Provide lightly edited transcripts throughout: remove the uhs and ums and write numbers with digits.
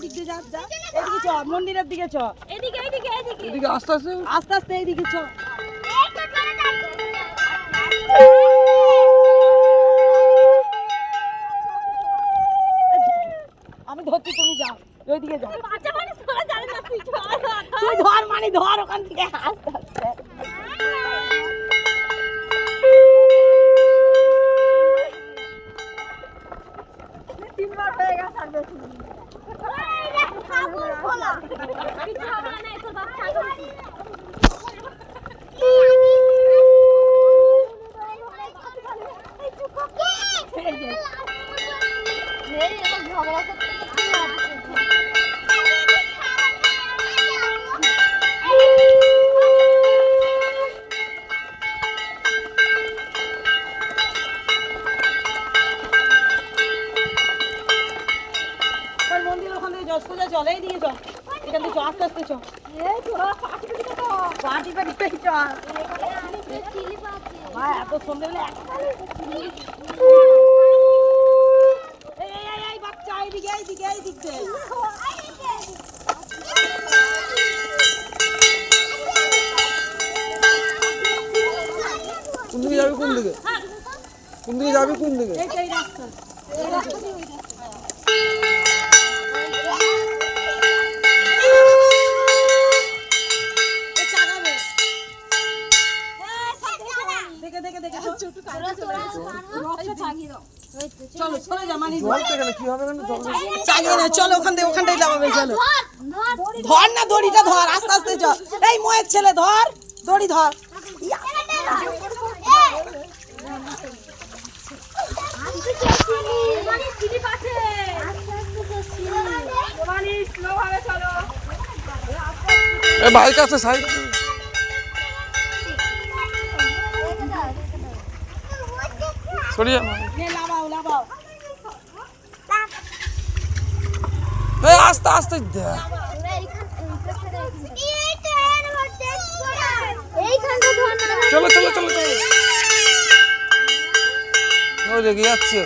দিক দিয়ে যা যা এদিকে চ মন্দিরের দিকে চ এদিকে এদিকে এদিকে এদিকে আস্তে আস্তে আস্তে আস্তে এইদিকে চ আমি ধরছি তুমি যাও ওইদিকে যাও বাচ্চা মানুষ ধরে যাবে না তুই ধর মানে ধর ওখান থেকে আস্তে আস্তে তিনবার হয়ে গেছে আর বেশি সাগর খোলা কিছু হবে না এত বাপ সাগর মন্দির ওখান থেকে সোজা চল এইদিকে চ এখান থেকে চ আস্তে আস্তে চ পাটি পাটি চ এত সন্ধ্যেবেলা এই বাচ্চা এইদিকে এইদিকে এইদিকে কোন দিকে যাবি কোন দিকে কোন দিকে যাবি কোন দিকে এই রাস্তা এই রাস্তা দিয়ে ওই চলো চলে যা মানে কি হবে চালিয়ে না চলো ওখানটাই লাগাবে চলো ধর না দড়িটা ধর আস্তে আস্তে চল এই ময়ের ছেলে ধর দড়ি ধর বাইক আছে সাইড সরিয়ে লাগাও আস্তে আস্তে চলো চলো চলো চলো ওই লেগে যাচ্ছে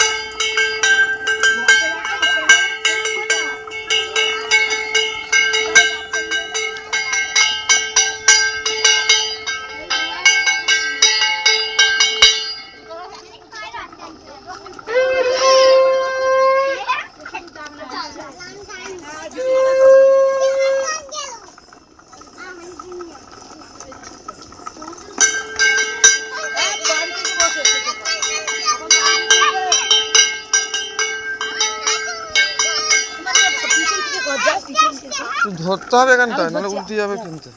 ধরতে হবে এখানটায় নাহলে উল্টে যাবে কিন্তু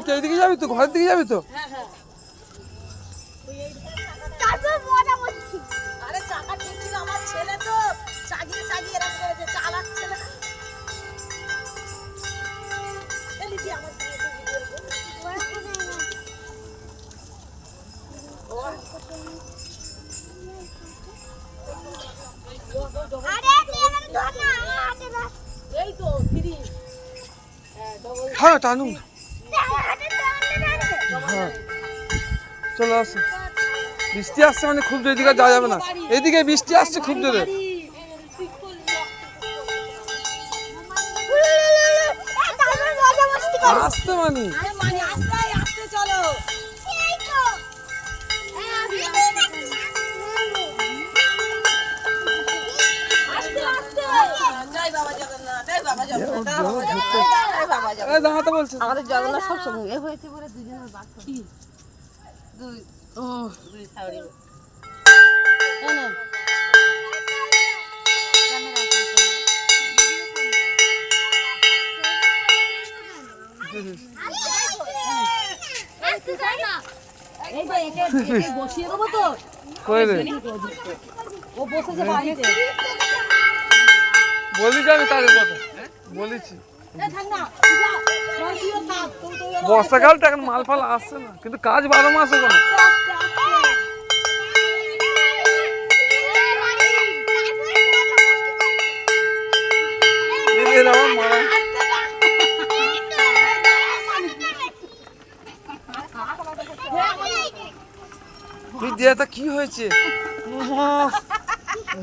এইদিকে যাবি তো ঘরের দিকে যাবি তো আরে চাকা ঠিক ছিল আমার ছেলে তো চাগিয়ে চাগিয়ে রাখতে হয়েছে চালাচ্ছে না এলিজি আমার সঙ্গে তো ভিডিও এই তো ফ্রি হ্যাঁ টানুন হ্যাঁ চলো আসো বৃষ্টি আসছে মানে খুব জোরে এদিকে যাওয়া যাবে না এদিকে বৃষ্টি আসছে খুব জোরে আসতে মানে আসতে চলো দাঁড়াতে বলছে আমাদের জগন্নাথ সব সময় এ হয়েছে বলে দুজনের বাচ্চা কি দুই শাড়ি না এই যে একে বসিয়ে দেবো তো কই রে ও বসেছে বাড়িতে বলিস আমি তাদের কথা বলেছি থাক না যা তুইও থাক বর্ষাকালটা এখন মাল ফাল আসছে না কিন্তু কাজ 12 মাস ওখানে কি হয়েছে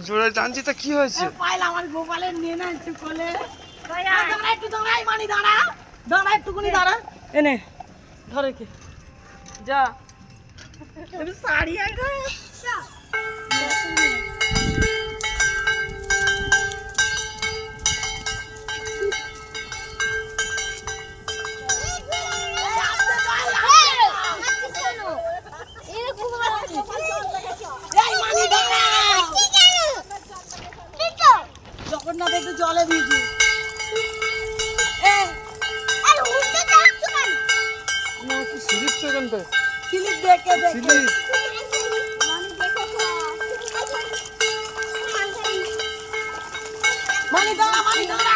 জোরে টানছি তা কি হয়েছে? পাইলা আমার গোপালের নিয়ে না একটু কোলে। দাঁড়া একটু দাঁড়া, এই মানি দাঁড়া। দাঁড়া একটুকুনি দাঁড়া। এনে ধরে কে যা তুমি শাড়ি আগে এই মানি দাঁড়া। জগন্নাথ একটু জলে ভিজু। না কি স্লিপ তো এখানটায় স্লিপ দেখে দেখে স্লিপ। মানি দাঁড়া, মানি দাঁড়া।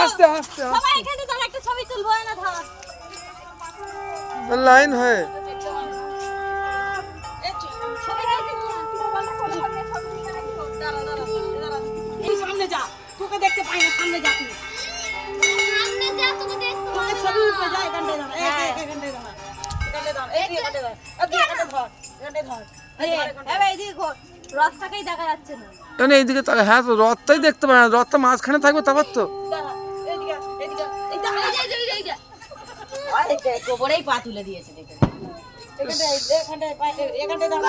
আস্তে আস্তে সবাই এখানে দাঁড়া, একটা ছবি তুলবো না ধর। লাইন হয়। ছবি তুলতে নিয়ে মোবাইলটা করে করে ছবি তুলে রাখি। দাঁড়া দাঁড়া দাঁড়া। এই সামনে যা, তোকে দেখতে পাই না, সামনে যা তুই। তোকে ছবি উঠবে, যা এখানটায় দাঁড়া। এখানটায় দাঁড়া। এখানটায় দাঁড়া। এই এখানটায় দাঁড়া। এখানটায় ধর। এখানটায় ধর। এবার এইদিকে ঘোর, রথটাকেই দেখা যাচ্ছে না। মানে এইদিকে তাহলে হ্যাঁ তো রথটাই দেখতে পারে না, রথটা মাঝখানে থাকবে তারপর তো। দাঁড়া। এদিকে এদিকে এই দাঁড়া। গোবরেই পা তুলে দিয়েছে দেখে। এখানটায় দাঁড়া।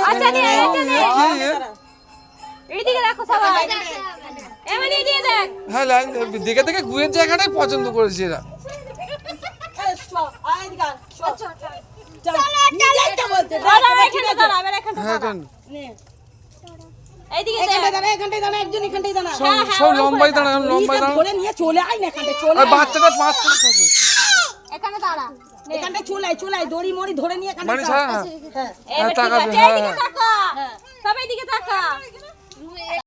আচ্ছা দিয়ে এইটা নে। কি? এইদিকে দেখো সবাই। এমন এদিকে দেখ। হ্যাঁ লাইন দেখে দেখে গুয়ের জায়গাটাই পছন্দ করেছে এরা। এই চ, আয় এদিকে আয়, চ। চল, নিজেরটা বলতে দে, দাঁড়া, এবার ঠিক এখানে আছে? দাঁড়া, এবার এখানে হ্যাঁ দাঁড়া। কেন নে। এইদিকে এখানটায় দেখ। দাঁড়া, এখানটায় দাঁড়া, একজন এখানটায় দাঁড়া। সব সব লম্বাই দাঁড়া লম্বাই নিজে দাঁড়া। ধরে নিয়ে চলে আয় না, এখানটায় চলে আর আয়। বাচ্চাটা পাঁচ করে থাকে। এখানে দাঁড়া। নে। এখানটায় চলে আয়, চলে আয়, দড়ি মড়ি ধরে নিয়ে এখানটায় মানে দাঁড়া। হ্যাঁ হ্যাঁ। এবার ঠিক তাকাবে, আছে, হ্যাঁ, এইদিকে হ্যাঁ। তাকা। সবাই এদিকে তাকা।